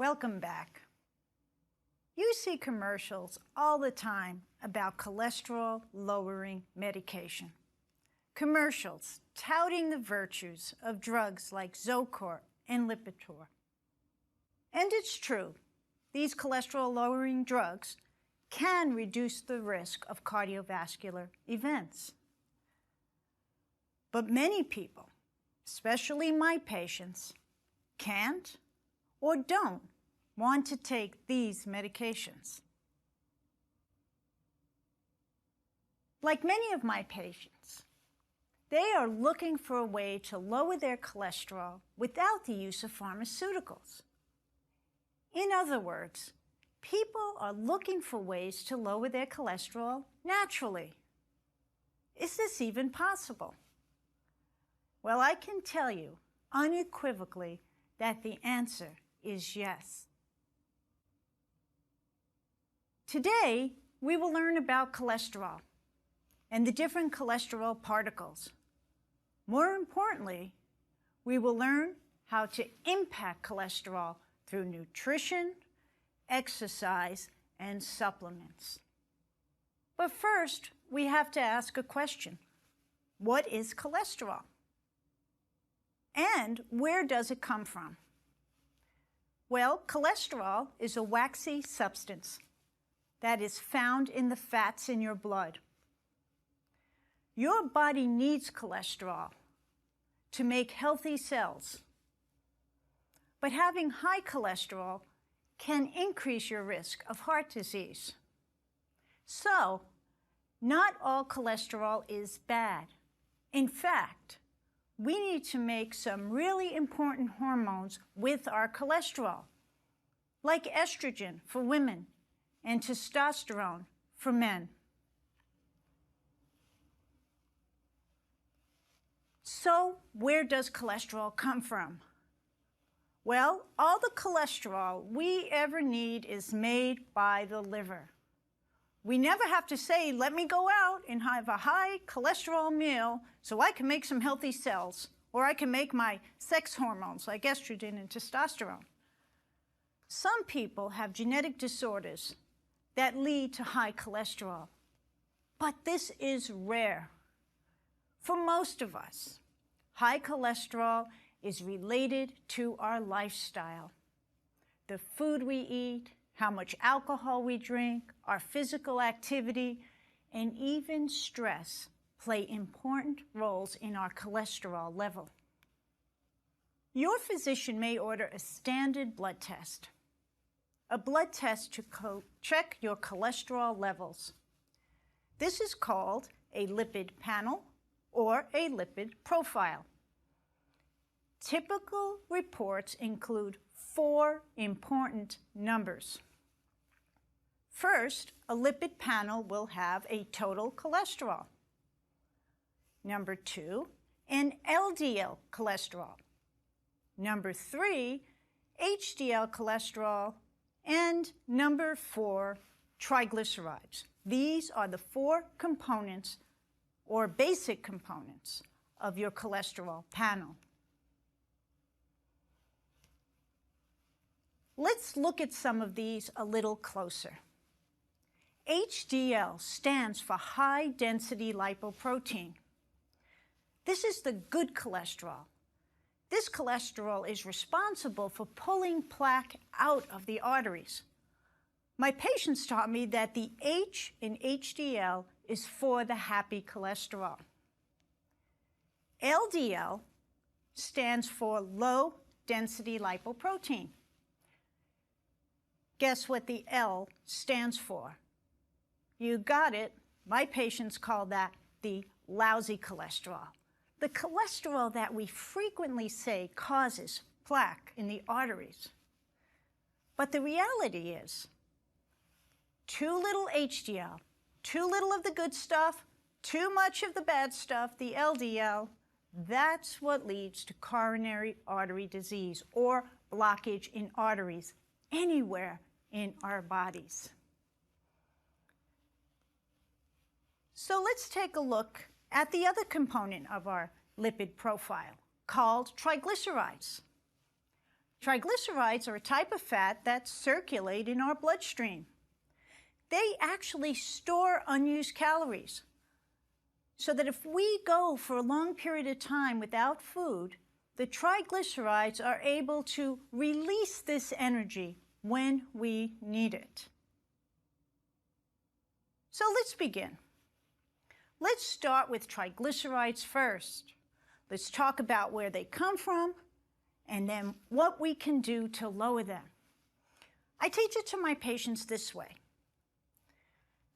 Welcome back. You see commercials all the time about cholesterol-lowering medication. Commercials touting the virtues of drugs like Zocor and Lipitor. And it's true, these cholesterol-lowering drugs can reduce the risk of cardiovascular events. But many people, especially my patients, can't or don't want to take these medications. Like many of my patients, they are looking for a way to lower their cholesterol without the use of pharmaceuticals. In other words, people are looking for ways to lower their cholesterol naturally. Is this even possible? Well, I can tell you unequivocally that the answer is yes. Today, we will learn about cholesterol and the different cholesterol particles. More importantly, we will learn how to impact cholesterol through nutrition, exercise, and supplements. But first, we have to ask a question. What is cholesterol? And where does it come from? Well, cholesterol is a waxy substance that is found in the fats in your blood. Your body needs cholesterol to make healthy cells. But having high cholesterol can increase your risk of heart disease. So, not all cholesterol is bad. In fact, we need to make some really important hormones with our cholesterol, like estrogen for women and testosterone for men. So, where does cholesterol come from? Well, all the cholesterol we ever need is made by the liver. We never have to say, let me go out and have a high cholesterol meal so I can make some healthy cells, or I can make my sex hormones like estrogen and testosterone. Some people have genetic disorders that lead to high cholesterol, but this is rare. For most of us, high cholesterol is related to our lifestyle. The food we eat, how much alcohol we drink, our physical activity, and even stress play important roles in our cholesterol level. Your physician may order a standard blood test, a blood test to check your cholesterol levels. This is called a lipid panel or a lipid profile. Typical reports include 4 important numbers. First, a lipid panel will have a total cholesterol. Number 2, an LDL cholesterol. Number 3, HDL cholesterol. And number 4, triglycerides. These are the 4 components or basic components of your cholesterol panel. Let's look at some of these a little closer. HDL stands for high-density lipoprotein. This is the good cholesterol. This cholesterol is responsible for pulling plaque out of the arteries. My patients taught me that the H in HDL is for the happy cholesterol. LDL stands for low-density lipoprotein. Guess what the L stands for? You got it. My patients call that the lousy cholesterol. The cholesterol that we frequently say causes plaque in the arteries. But the reality is, too little HDL, too little of the good stuff, too much of the bad stuff, the LDL, that's what leads to coronary artery disease or blockage in arteries anywhere in our bodies. So let's take a look at the other component of our lipid profile, called triglycerides. Triglycerides are a type of fat that circulate in our bloodstream. They actually store unused calories, so that if we go for a long period of time without food, the triglycerides are able to release this energy when we need it. So let's begin. Let's start with triglycerides first. Let's talk about where they come from and then what we can do to lower them. I teach it to my patients this way.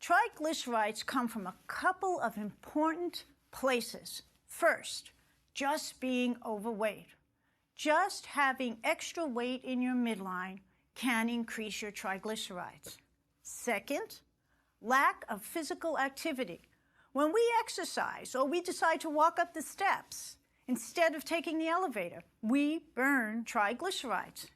Triglycerides come from a couple of important places. First, just being overweight. Just having extra weight in your midline can increase your triglycerides. Second, lack of physical activity. When we exercise or we decide to walk up the steps instead of taking the elevator, we burn triglycerides.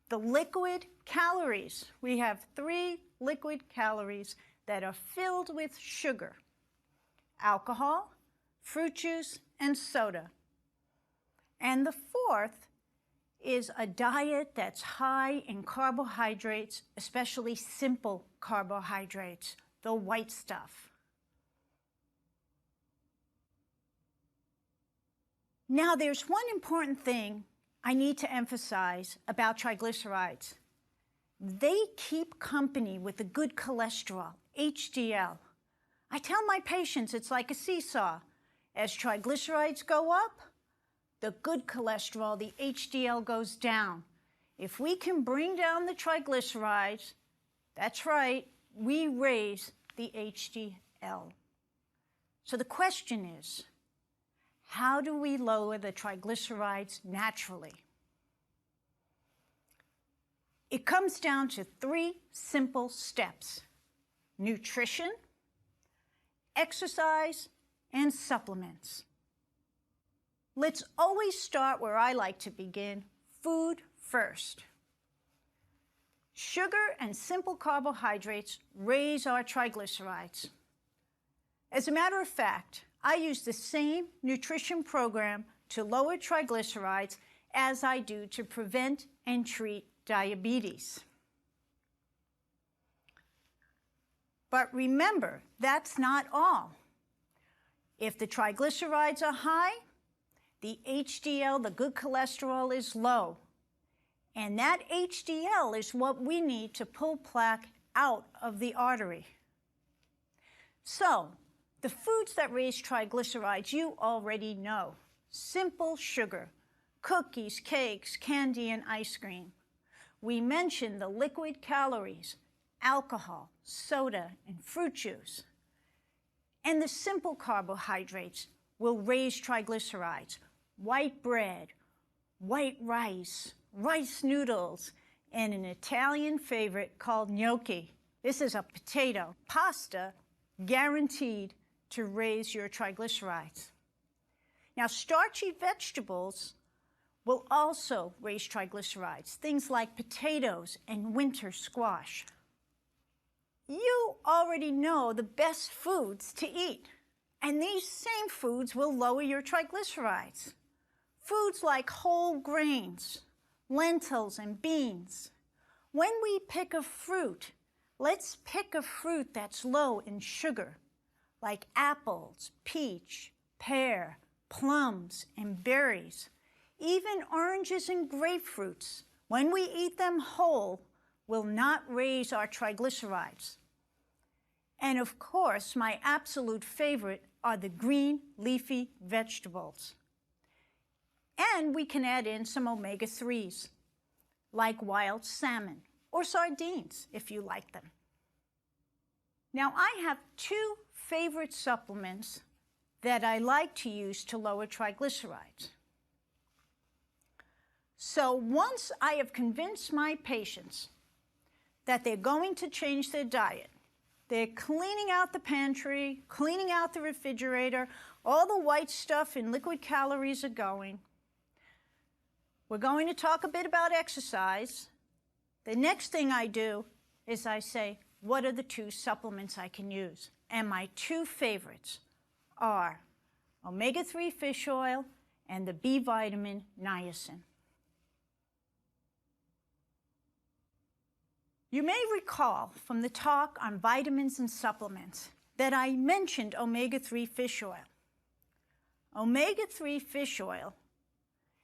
The liquid calories. We have 3 liquid calories that are filled with sugar: alcohol, fruit juice, and soda. And the fourth is a diet that's high in carbohydrates, especially simple carbohydrates, the white stuff. Now, there's one important thing I need to emphasize about triglycerides. They keep company with the good cholesterol, HDL. I tell my patients it's like a seesaw. As triglycerides go up, the good cholesterol, the HDL, goes down. If we can bring down the triglycerides, that's right, we raise the HDL. So the question is, how do we lower the triglycerides naturally? It comes down to 3 simple steps: nutrition, exercise, and supplements. Let's always start where I like to begin: food first. Sugar and simple carbohydrates raise our triglycerides. As a matter of fact, I use the same nutrition program to lower triglycerides as I do to prevent and treat diabetes. But remember, that's not all. If the triglycerides are high, the HDL, the good cholesterol, is low. And that HDL is what we need to pull plaque out of the artery. So, the foods that raise triglycerides you already know: simple sugar, cookies, cakes, candy, and ice cream. We mentioned the liquid calories: alcohol, soda, and fruit juice. And the simple carbohydrates will raise triglycerides: white bread, white rice, rice noodles, and an Italian favorite called gnocchi. This is a potato pasta, guaranteed to raise your triglycerides. Now, starchy vegetables will also raise triglycerides, things like potatoes and winter squash. You already know the best foods to eat, and these same foods will lower your triglycerides. Foods like whole grains, lentils, and beans. When we pick a fruit, let's pick a fruit that's low in sugar, like apples, peach, pear, plums, and berries. Even oranges and grapefruits, when we eat them whole, will not raise our triglycerides. And of course, my absolute favorite are the green leafy vegetables. And we can add in some omega-3s, like wild salmon or sardines, if you like them. Now, I have 2 favorite supplements that I like to use to lower triglycerides. So once I have convinced my patients that they're going to change their diet, they're cleaning out the pantry, cleaning out the refrigerator, all the white stuff and liquid calories are going. We're going to talk a bit about exercise. The next thing I do is I say, what are the 2 supplements I can use? And my 2 favorites are omega-3 fish oil and the B vitamin niacin. You may recall from the talk on vitamins and supplements that I mentioned omega-3 fish oil. Omega-3 fish oil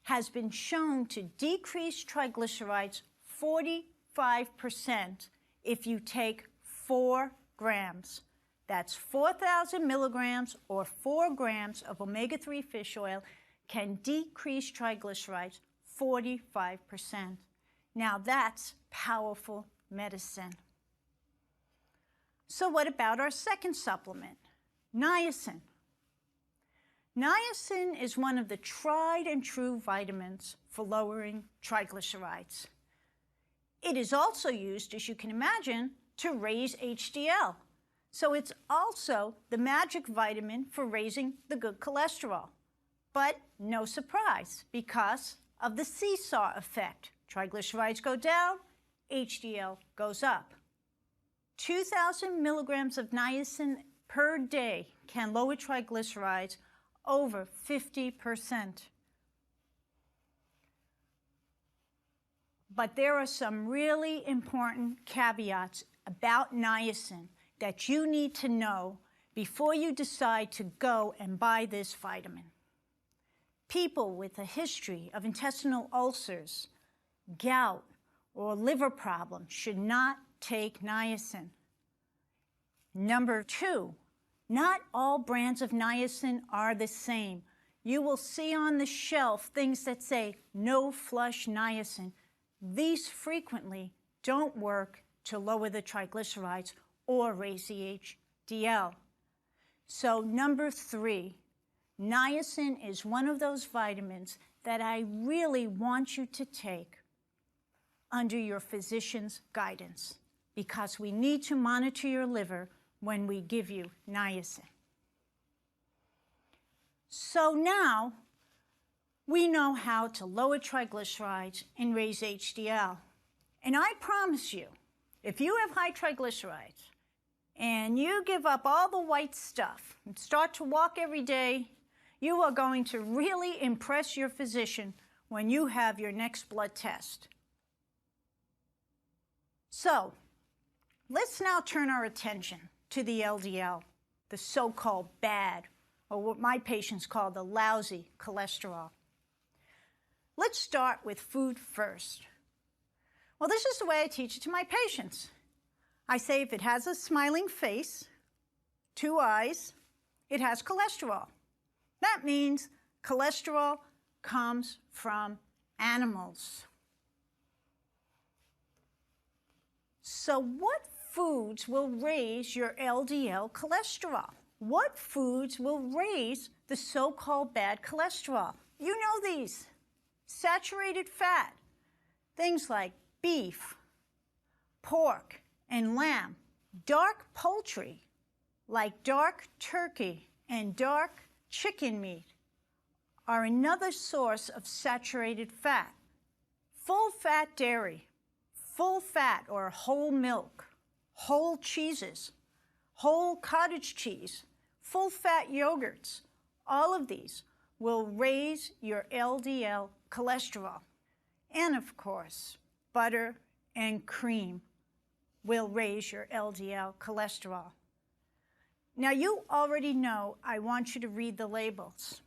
has been shown to decrease triglycerides 45% if you take 4 grams. That's 4,000 milligrams or 4 grams of omega-3 fish oil can decrease triglycerides 45%. Now that's powerful medicine. So what about our second supplement, niacin? Niacin is one of the tried and true vitamins for lowering triglycerides. It is also used, as you can imagine, to raise HDL. So it's also the magic vitamin for raising the good cholesterol. But no surprise, because of the seesaw effect. Triglycerides go down, HDL goes up. 2,000 milligrams of niacin per day can lower triglycerides over 50%. But there are some really important caveats about niacin that you need to know before you decide to go and buy this vitamin. People with a history of intestinal ulcers, gout, or liver problems should not take niacin. Number 2, not all brands of niacin are the same. You will see on the shelf things that say no flush niacin. These frequently don't work to lower the triglycerides or raise the HDL. So number 3, niacin is one of those vitamins that I really want you to take under your physician's guidance, because we need to monitor your liver when we give you niacin. So now we know how to lower triglycerides and raise HDL. And I promise you, if you have high triglycerides and you give up all the white stuff and start to walk every day, you are going to really impress your physician when you have your next blood test. So let's now turn our attention to the LDL, the so-called bad, or what my patients call the lousy cholesterol. Let's start with food first. Well, this is the way I teach it to my patients. I say if it has a smiling face, 2 eyes, it has cholesterol. That means cholesterol comes from animals. So what foods will raise your LDL cholesterol? What foods will raise the so-called bad cholesterol? You know these. Saturated fat, things like beef, pork, and lamb. Dark poultry, like dark turkey and dark chicken meat, are another source of saturated fat. Full-fat dairy, full fat or whole milk, whole cheeses, whole cottage cheese, full-fat yogurts, all of these will raise your LDL cholesterol. And of course, butter and cream will raise your LDL cholesterol. Now you already know I want you to read the labels.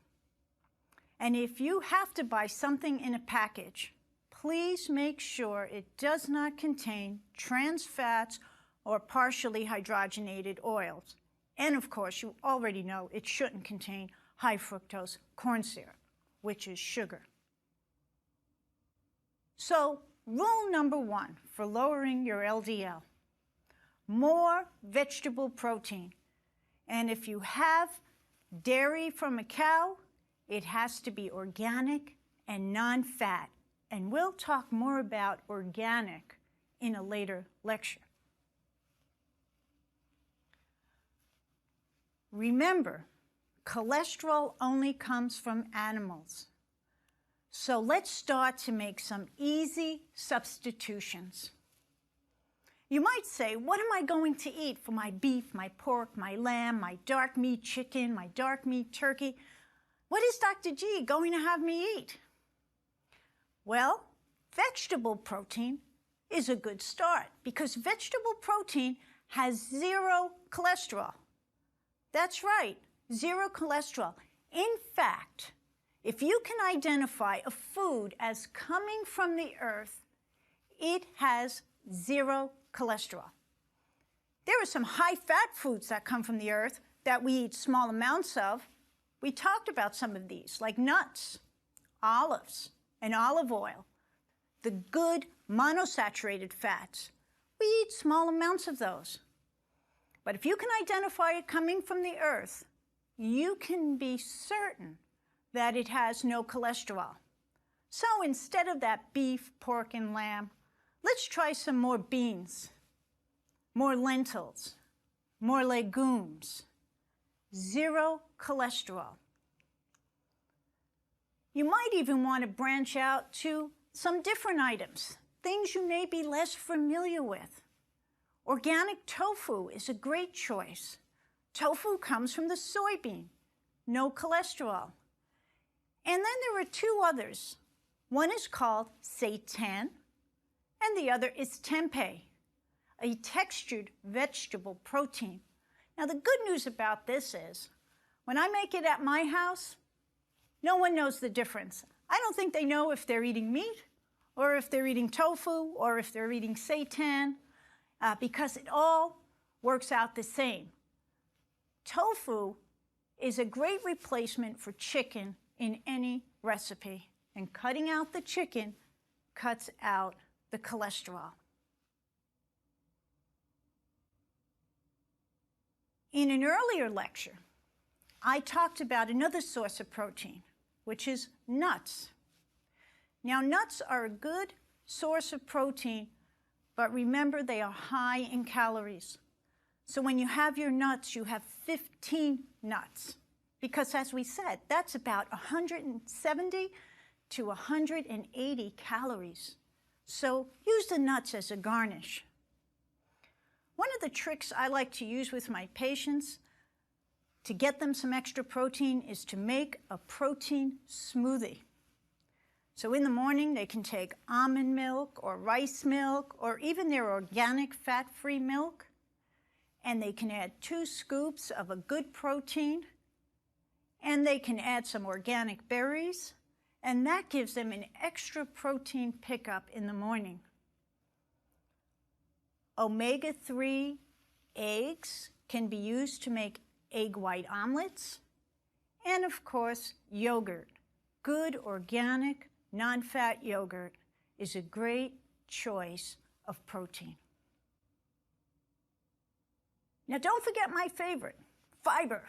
And if you have to buy something in a package, please make sure it does not contain trans fats or partially hydrogenated oils. And of course, you already know it shouldn't contain high fructose corn syrup, which is sugar. So, rule number 1 for lowering your LDL, more vegetable protein. And if you have dairy from a cow, it has to be organic and non-fat. And we'll talk more about organic in a later lecture. Remember, cholesterol only comes from animals. So let's start to make some easy substitutions. You might say, what am I going to eat for my beef, my pork, my lamb, my dark meat chicken, my dark meat turkey? What is Dr. G going to have me eat? Well, vegetable protein is a good start because vegetable protein has 0 cholesterol. That's right, 0 cholesterol. In fact, if you can identify a food as coming from the earth, it has 0 cholesterol. There are some high-fat foods that come from the earth that we eat small amounts of. We talked about some of these, like nuts, olives, and olive oil, the good monosaturated fats. We eat small amounts of those. But if you can identify it coming from the earth, you can be certain that it has no cholesterol. So instead of that beef, pork, and lamb, let's try some more beans, more lentils, more legumes. 0 cholesterol. You might even want to branch out to some different items, things you may be less familiar with. Organic tofu is a great choice. Tofu comes from the soybean, no cholesterol. And then there are 2 others. One is called seitan, and the other is tempeh, a textured vegetable protein. Now, the good news about this is, when I make it at my house, no one knows the difference. I don't think they know if they're eating meat, or if they're eating tofu, or if they're eating seitan, because it all works out the same. Tofu is a great replacement for chicken in any recipe, and cutting out the chicken cuts out the cholesterol. In an earlier lecture, I talked about another source of protein, which is nuts. Now, nuts are a good source of protein, but remember they are high in calories. So when you have your nuts, you have 15 nuts, because as we said, that's about 170 to 180 calories. So use the nuts as a garnish. One of the tricks I like to use with my patients to get them some extra protein is to make a protein smoothie. So in the morning, they can take almond milk or rice milk or even their organic fat-free milk, and they can add 2 scoops of a good protein, and they can add some organic berries, and that gives them an extra protein pickup in the morning. Omega-3 eggs can be used to make egg white omelets, and of course, yogurt. Good organic, non-fat yogurt is a great choice of protein. Now, don't forget my favorite, fiber.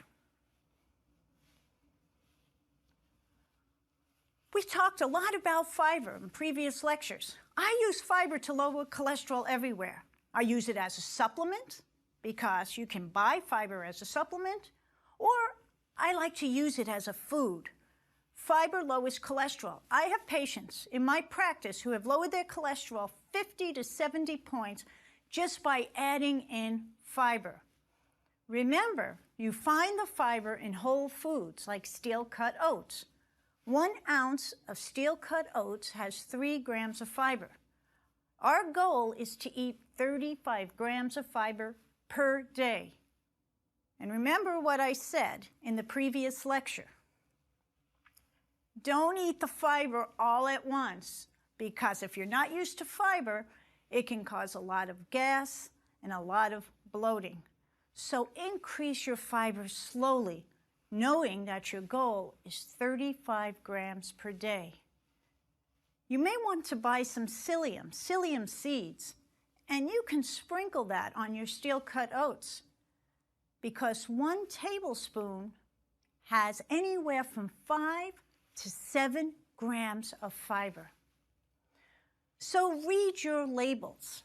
We've talked a lot about fiber in previous lectures. I use fiber to lower cholesterol everywhere. I use it as a supplement because you can buy fiber as a supplement, or I like to use it as a food. Fiber lowers cholesterol. I have patients in my practice who have lowered their cholesterol 50 to 70 points just by adding in fiber. Remember, you find the fiber in whole foods like steel-cut oats. 1 ounce of steel-cut oats has 3 grams of fiber. Our goal is to eat 35 grams of fiber per day. And remember what I said in the previous lecture. Don't eat the fiber all at once, because if you're not used to fiber, it can cause a lot of gas and a lot of bloating. So increase your fiber slowly, knowing that your goal is 35 grams per day. You may want to buy some psyllium seeds, and you can sprinkle that on your steel-cut oats, because 1 tablespoon has anywhere from 5 to 7 grams of fiber. So read your labels.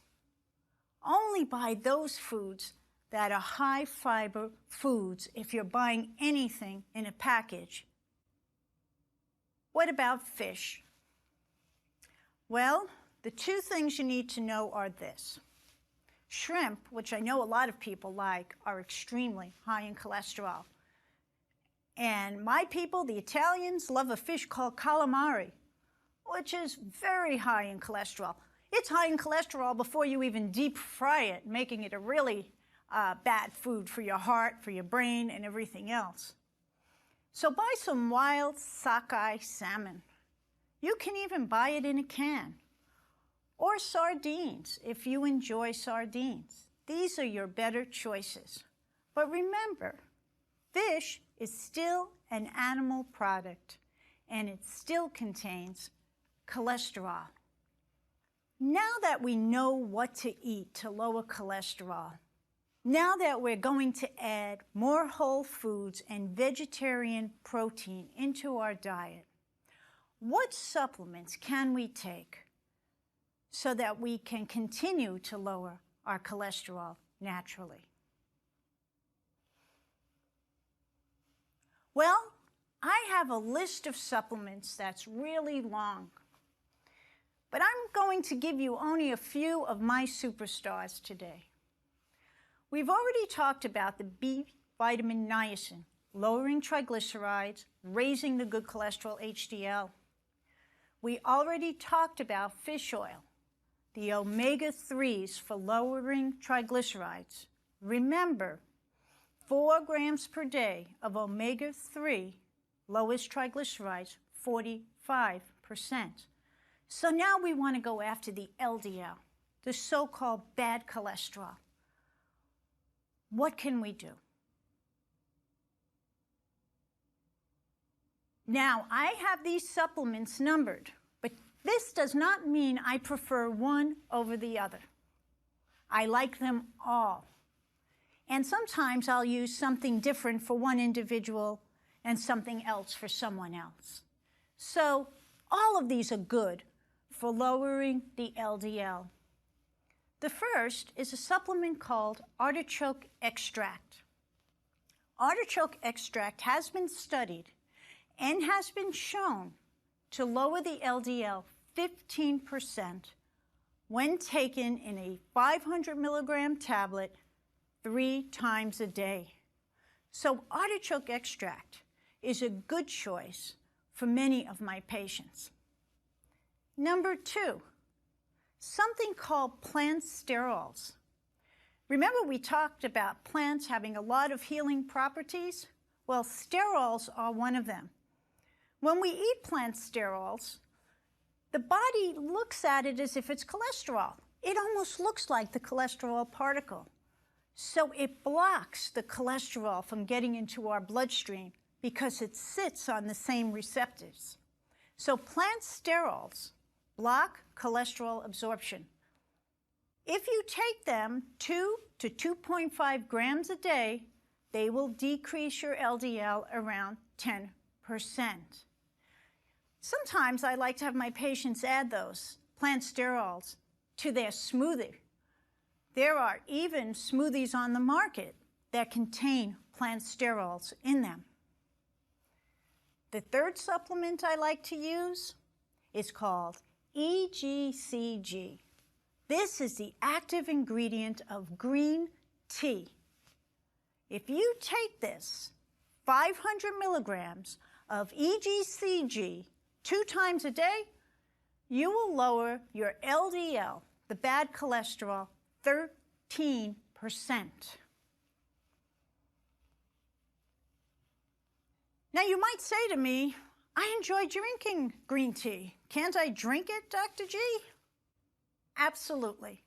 Only buy those foods that are high fiber foods if you're buying anything in a package. What about fish? Well, the 2 things you need to know are this. Shrimp, which I know a lot of people like, are extremely high in cholesterol. And my people, the Italians, love a fish called calamari, which is very high in cholesterol. It's high in cholesterol before you even deep fry it, making it a really bad food for your heart, for your brain, and everything else. So buy some wild sockeye salmon. You can even buy it in a can. Or sardines, if you enjoy sardines. These are your better choices. But remember, fish is still an animal product, and it still contains cholesterol. Now that we know what to eat to lower cholesterol, now that we're going to add more whole foods and vegetarian protein into our diet, what supplements can we take so that we can continue to lower our cholesterol naturally? Well, I have a list of supplements that's really long, but I'm going to give you only a few of my superstars today. We've already talked about the B vitamin niacin, lowering triglycerides, raising the good cholesterol HDL. We already talked about fish oil, the omega-3s for lowering triglycerides. Remember, 4 grams per day of omega-3 lowers triglycerides 45%. So now we want to go after the LDL, the so-called bad cholesterol. What can we do? Now, I have these supplements numbered, but this does not mean I prefer one over the other. I like them all. And sometimes I'll use something different for one individual and something else for someone else. So all of these are good for lowering the LDL. The first is a supplement called artichoke extract. Artichoke extract has been studied and has been shown to lower the LDL 15% when taken in a 500 milligram tablet 3 times a day. So artichoke extract is a good choice for many of my patients. Number 2, something called plant sterols. Remember we talked about plants having a lot of healing properties? Well, sterols are one of them. When we eat plant sterols, the body looks at it as if it's cholesterol. It almost looks like the cholesterol particle. So it blocks the cholesterol from getting into our bloodstream because it sits on the same receptors. So plant sterols block cholesterol absorption. If you take them 2 to 2.5 grams a day, they will decrease your LDL around 10%. Sometimes I like to have my patients add those plant sterols to their smoothie. There are even smoothies on the market that contain plant sterols in them. The third supplement I like to use is called EGCG. This is the active ingredient of green tea. If you take this 500 milligrams of EGCG 2 times a day, you will lower your LDL, the bad cholesterol, 13%. Now you might say to me, I enjoy drinking green tea. Can't I drink it, Dr. G? Absolutely.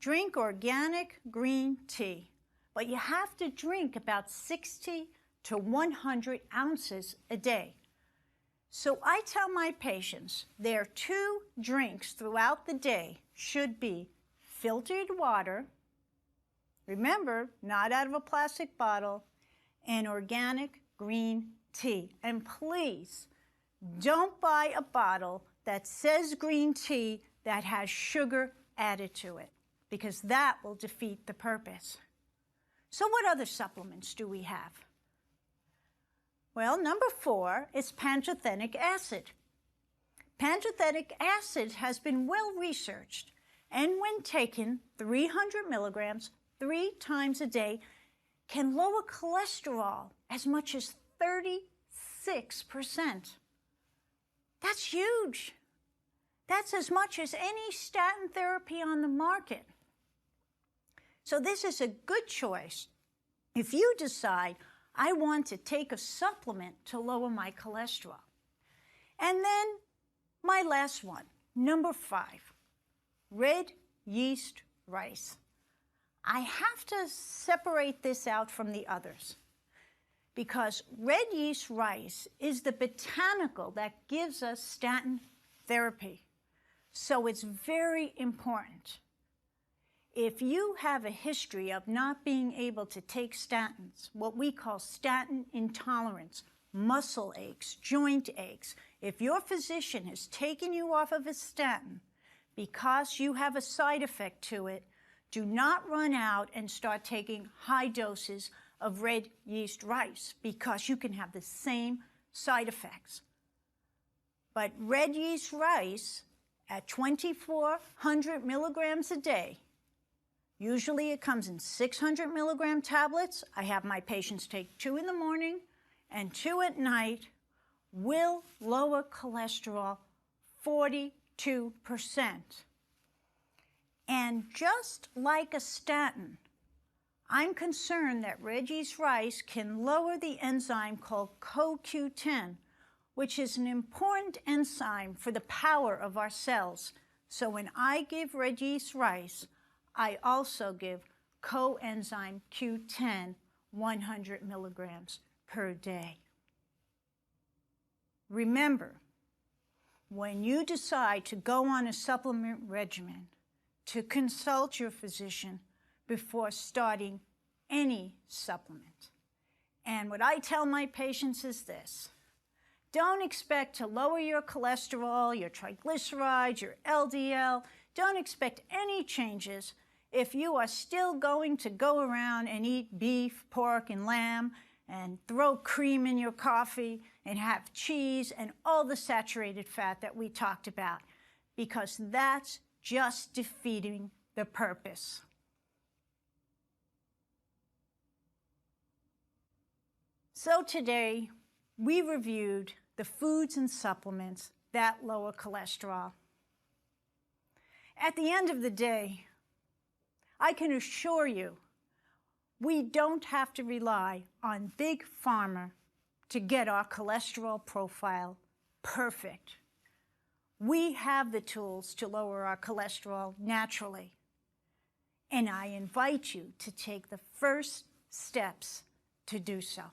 Drink organic green tea, but you have to drink about 60 to 100 ounces a day. So I tell my patients their 2 drinks throughout the day should be filtered water, remember, not out of a plastic bottle, and organic green tea. And please, don't buy a bottle that says green tea that has sugar added to it, because that will defeat the purpose. So what other supplements do we have? Well, number 4 is pantothenic acid. Pantothenic acid has been well researched, and when taken 300 milligrams 3 times a day, can lower cholesterol as much as 36%. That's huge. That's as much as any statin therapy on the market. So this is a good choice if you decide, I want to take a supplement to lower my cholesterol. And then my last one, number 5, red yeast rice. I have to separate this out from the others because red yeast rice is the botanical that gives us statin therapy. So it's very important. If you have a history of not being able to take statins, what we call statin intolerance, muscle aches, joint aches, if your physician has taken you off of a statin because you have a side effect to it, do not run out and start taking high doses of red yeast rice because you can have the same side effects. But red yeast rice at 2,400 milligrams a day, usually it comes in 600 milligram tablets. I have my patients take 2 in the morning and 2 at night, will lower cholesterol 42%. And just like a statin, I'm concerned that red yeast rice can lower the enzyme called CoQ10, which is an important enzyme for the power of our cells. So when I give red yeast rice, I also give coenzyme Q10 100 milligrams per day. Remember, when you decide to go on a supplement regimen, to consult your physician before starting any supplement. And what I tell my patients is this: don't expect to lower your cholesterol, your triglycerides, your LDL. Don't expect any changes if you are still going to go around and eat beef, pork, and lamb, and throw cream in your coffee, and have cheese, and all the saturated fat that we talked about, because that's just defeating the purpose. So today, we reviewed the foods and supplements that lower cholesterol. At the end of the day, I can assure you, we don't have to rely on Big Pharma to get our cholesterol profile perfect. We have the tools to lower our cholesterol naturally. And I invite you to take the first steps to do so.